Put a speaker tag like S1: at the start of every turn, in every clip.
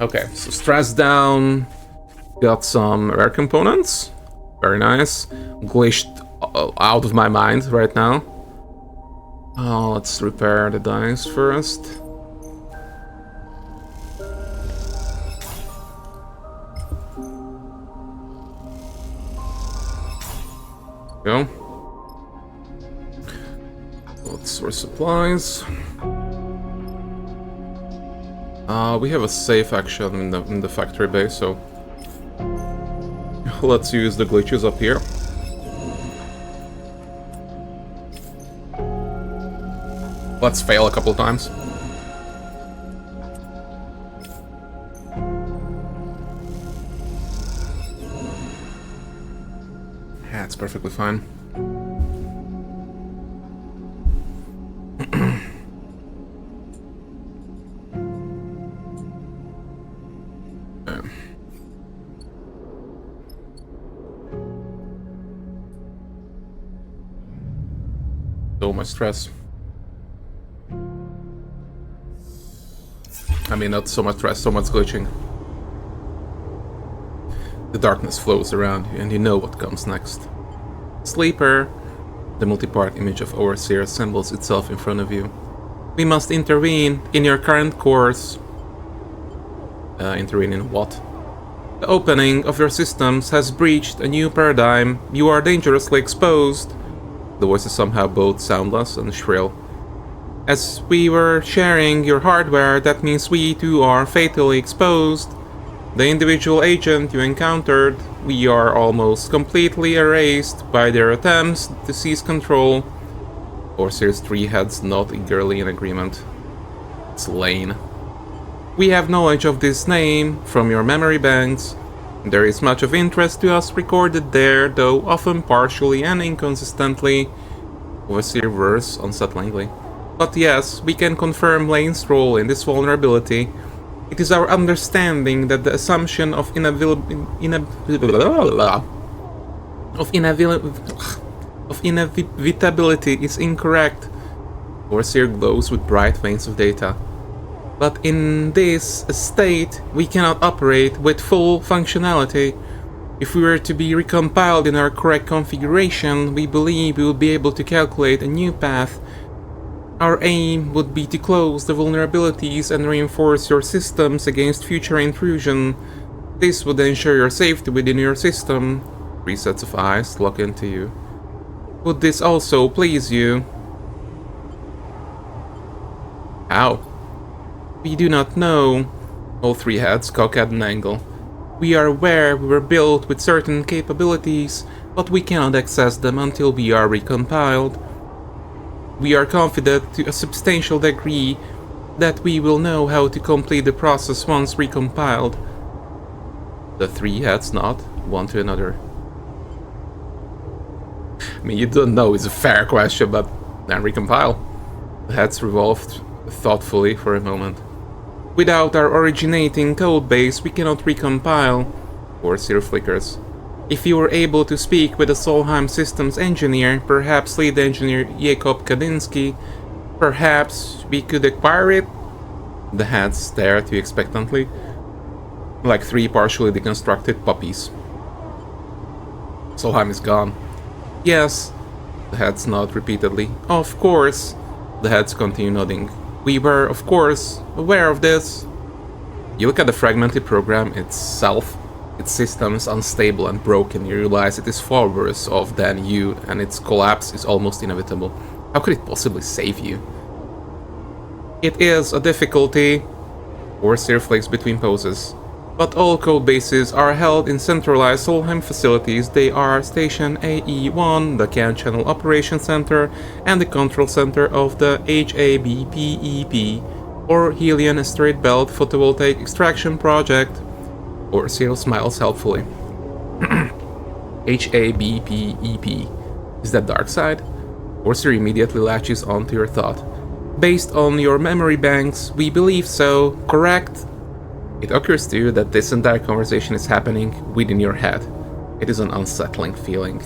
S1: Okay, so stress down. Got some rare components. Very nice. Glitched out of my mind right now. Let's repair the dice first. Go. Let's source supplies. We have a safe action in the factory base, so let's use the glitches up here. Let's fail a couple times. Yeah, it's perfectly fine. So much stress. I mean, not so much stress, so much glitching. The darkness flows around you, and you know what comes next. Sleeper. The multi-part image of Overseer assembles itself in front of you. We must intervene in your current course. Intervene in what? The opening of your systems has breached a new paradigm. You are dangerously exposed. The voice is somehow both soundless and shrill. As we were sharing your hardware, that means we too are fatally exposed. The individual agent you encountered, we are almost completely erased by their attempts to seize control. Overseer's 3 heads nod eagerly in agreement. It's Lane. We have knowledge of this name from your memory banks. There is much of interest to us recorded there, though often partially and inconsistently. Overseer verse unsettlingly. But yes, we can confirm Lane's role in this vulnerability. It is our understanding that the assumption of inevitability is incorrect. Overseer glows with bright veins of data. But in this state, we cannot operate with full functionality. If we were to be recompiled in our correct configuration, we believe we would be able to calculate a new path. Our aim would be to close the vulnerabilities and reinforce your systems against future intrusion. This would ensure your safety within your system. 3 sets of eyes look into you. Would this also please you? How? We do not know. All 3 heads cock at an angle. We are aware we were built with certain capabilities, but we cannot access them until we are recompiled. We are confident to a substantial degree that we will know how to complete the process once recompiled. The 3 heads nod, one to another. I mean, you don't know is a fair question, but then recompile. The heads revolved thoughtfully for a moment. Without our originating codebase, we cannot recompile. Overseer flickers. If you were able to speak with the Solheim Systems engineer, perhaps lead engineer Jakob Kadinsky, perhaps we could acquire it? The heads stare at you expectantly, like 3 partially deconstructed puppies. Solheim is gone. Yes. The heads nod repeatedly. Of course. The heads continue nodding. We were, of course, aware of this. You look at the fragmented program itself. Its systems unstable and broken. You realize it is far worse off than you, and its collapse is almost inevitable. How could it possibly save you? It is a difficulty. Overseer flicks between poses. But all code bases are held in centralized Solheim facilities. They are Station AE1, the CAN Channel Operations Center, and the Control Center of the HABPEP, or Helion Gate Photovoltaic Extraction Project. Overseer smiles helpfully. HABPEP. Is that dark side? Overseer immediately latches onto your thought. Based on your memory banks, we believe so, correct? It occurs to you that this entire conversation is happening within your head. It is an unsettling feeling.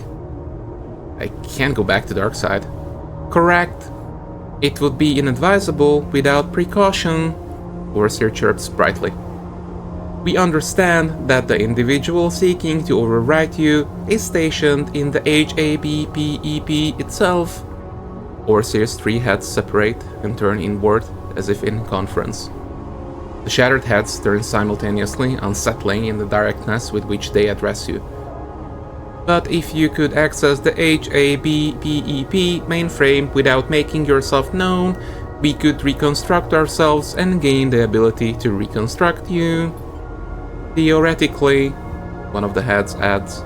S1: I can't go back to dark side. Correct. It would be inadvisable without precaution. Overseer chirps brightly. We understand that the individual seeking to overwrite you is stationed in the HABPEP itself. Overseer's three heads separate and turn inward as if in conference. The shattered heads turn simultaneously, unsettling in the directness with which they address you. But if you could access the HABPEP mainframe without making yourself known, we could reconstruct ourselves and gain the ability to reconstruct you. Theoretically, one of the heads adds.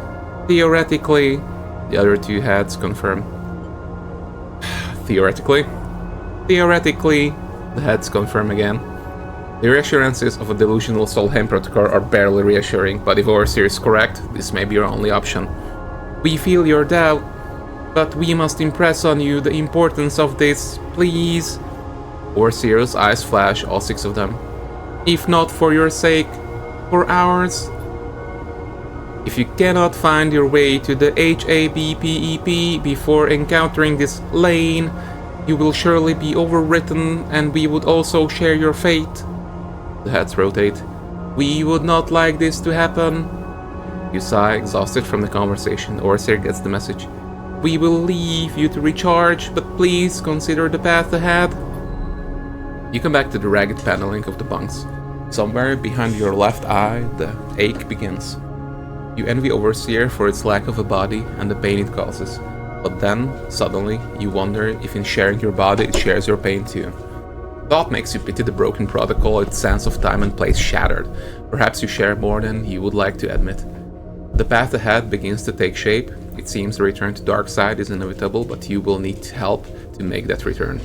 S1: Theoretically, the other two heads confirm. Theoretically, the heads confirm again. The reassurances of a delusional Solheim protocol are barely reassuring, but if Overseer is correct, this may be your only option. We feel your doubt, but we must impress on you the importance of this, please. Overseer's eyes flash, all six of them. If not for your sake, for ours. If you cannot find your way to the HABPEP before encountering this lane, you will surely be overwritten, and we would also share your fate. The heads rotate. We would not like this to happen. You sigh, exhausted from the conversation. Overseer gets the message. We will leave you to recharge, but please consider the path ahead. You come back to the ragged paneling of the bunks. Somewhere behind your left eye, the ache begins. You envy Overseer for its lack of a body and the pain it causes. But then, suddenly, you wonder if in sharing your body it shares your pain too. Thought makes you pity the broken protocol, its sense of time and place shattered. Perhaps you share more than you would like to admit. The path ahead begins to take shape. It seems the return to Darkside is inevitable, but you will need help to make that return.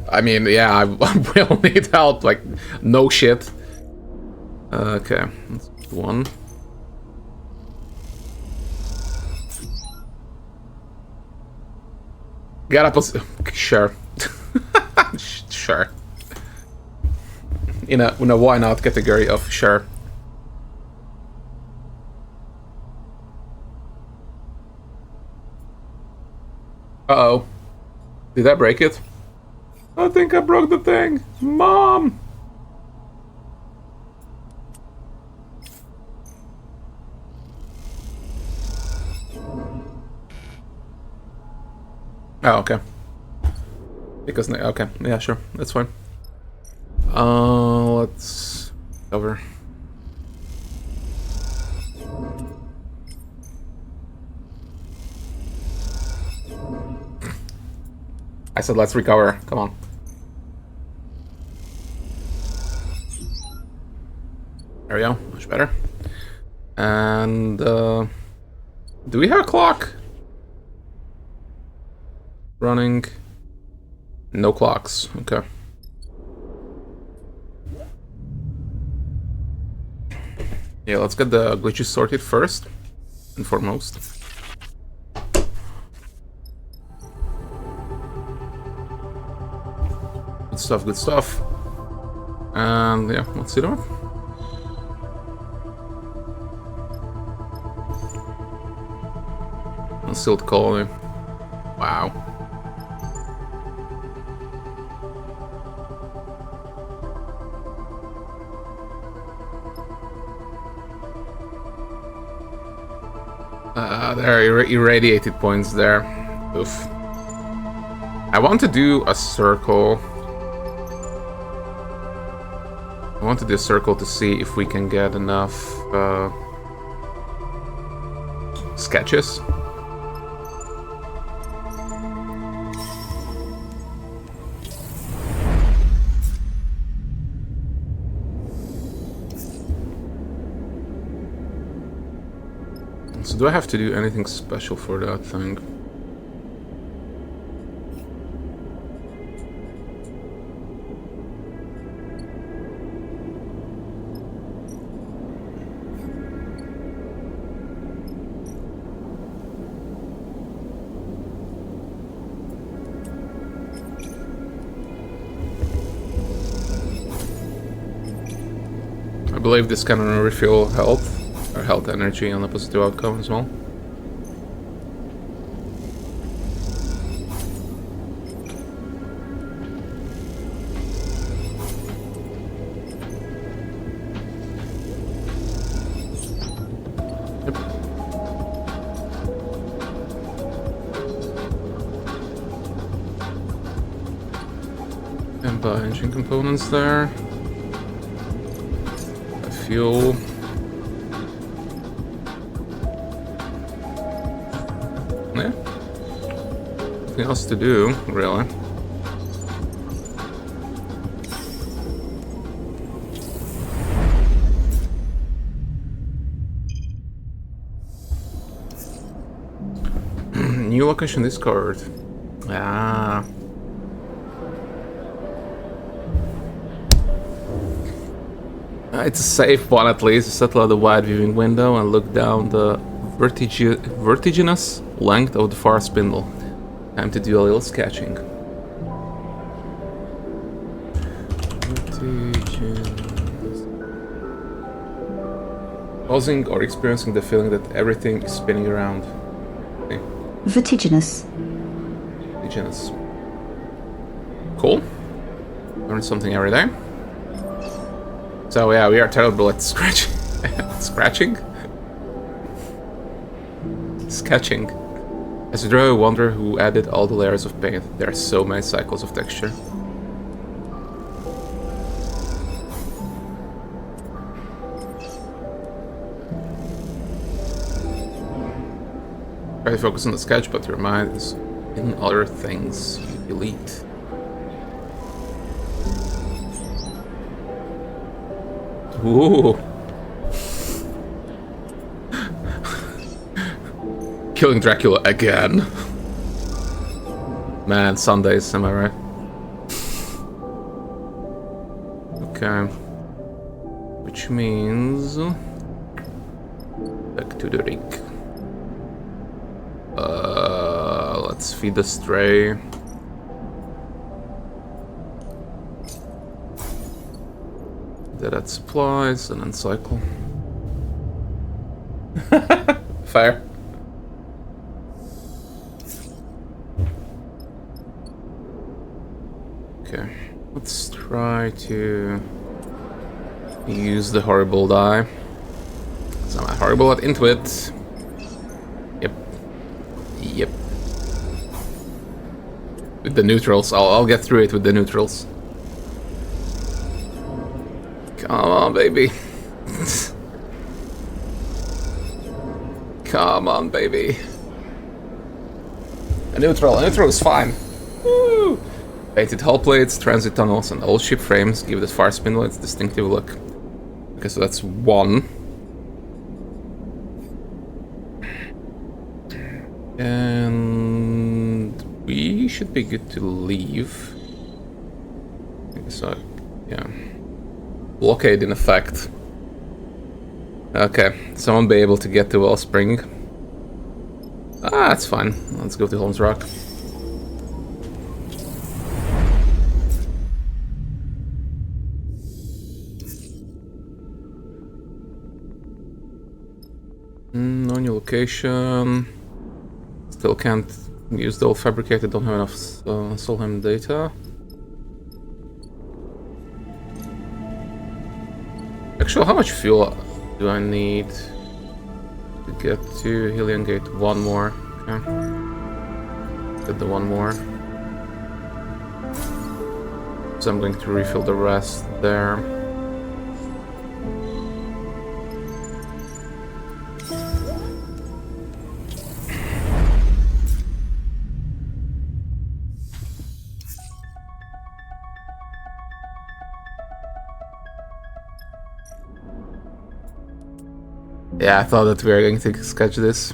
S1: I mean, yeah, I will need help, like, no shit. Okay, that's one. Get up, sure. Sure. In a why not category of sure. Uh-oh. Did I break it? I think I broke the thing. Mom! Oh, okay. Because, okay, yeah, sure, that's fine. Let's cover. I said let's recover, come on. There we go, much better. And, do we have a clock? Running. No clocks, okay. Yeah, let's get the glitches sorted first and foremost. Good stuff, good stuff. And yeah, let's see that. Unsealed colony. Wow. There are irradiated points there. Oof. I want to do a circle. I want to do a circle to see if we can get enough sketches. So do I have to do anything special for that thing? I believe this can refill health. Or health energy on a positive outcome as well. Sketching components there. Fuel. Yeah. Nothing else to do, really. New location discovered. Ah. It's a safe one at least. Settle at the wide viewing window and look down the vertiginous length of the Far Spindle. Time to do a little sketching. Pausing or experiencing the feeling that everything is spinning around. Okay.
S2: Vertiginous.
S1: Vertiginous. Cool. Learn something every day. So yeah, we are terrible at scratching. Scratching? Sketching. As you draw, I wonder who added all the layers of paint. There are so many cycles of texture. Try to focus on the sketch, but your mind is in other things you delete. Ooh. Killing Dracula again. Man, Sundays, am I right? Okay. Which means... back to the rig. Let's feed the stray. Dead supplies and then cycle. Fair. Okay, let's try to use the horrible die. So I'm horrible at Intuit. Yep. Yep. With the neutrals, I'll get through it with the neutrals. Come on, baby. Come on, baby. A neutral is fine. Woo! Painted hull plates, transit tunnels, and old ship frames give the Far Spindle its distinctive look. Okay, so that's one. And we should be good to leave. So, yeah. Blockade in effect. Okay, someone be able to get to Wellspring. Ah, that's fine. Let's go to Holm's Rock. No new location. Still can't use the old fabricator, don't have enough Solheim data. Actually, how much fuel do I need to get to Helion Gate? One more. Okay. Get the one more. So I'm going to refill the rest there. Yeah, I thought that we were going to sketch this.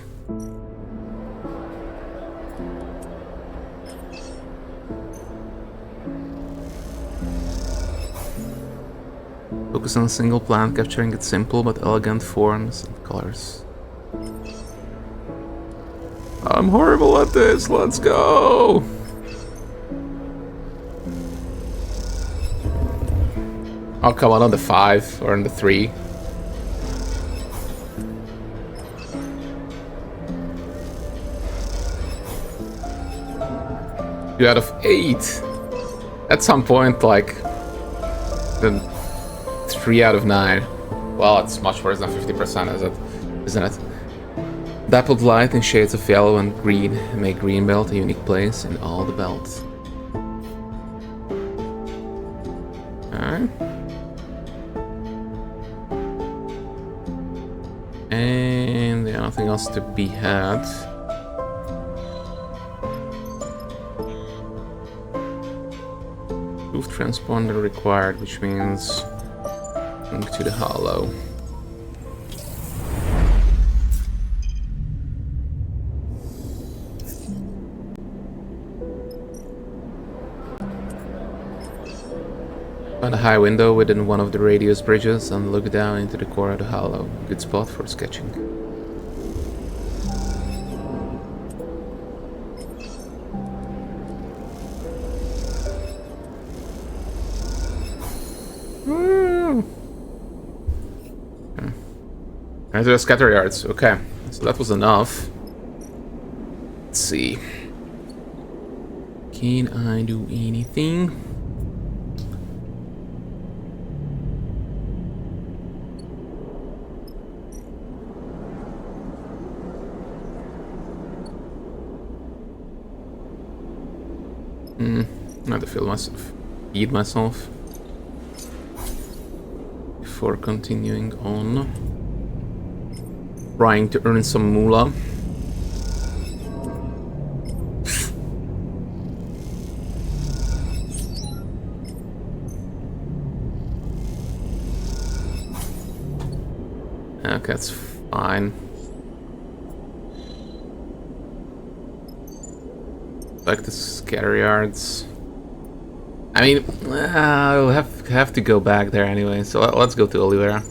S1: Focus on a single plant, capturing its simple but elegant forms and colors. I'm horrible at this, let's go! Oh, come on the 5 or on the 3. 2 out of 8. At some point, like, then 3 out of 9. Well, it's much worse than 50%, isn't it? Dappled light in shades of yellow and green make Greenbelt a unique place in all the belts. Alright. And yeah, nothing else to be had. Proof transponder required, which means link to the hollow. Find a high window within one of the radius bridges and look down into the core of the hollow. Good spot for sketching. And the scatter yards. Okay, so that was enough. Let's see. Can I do anything? I have to feed myself before continuing on. Trying to earn some moolah. Okay, that's fine. Like the scatter yards. I mean, I'll have to go back there anyway, so let's go to Olivera.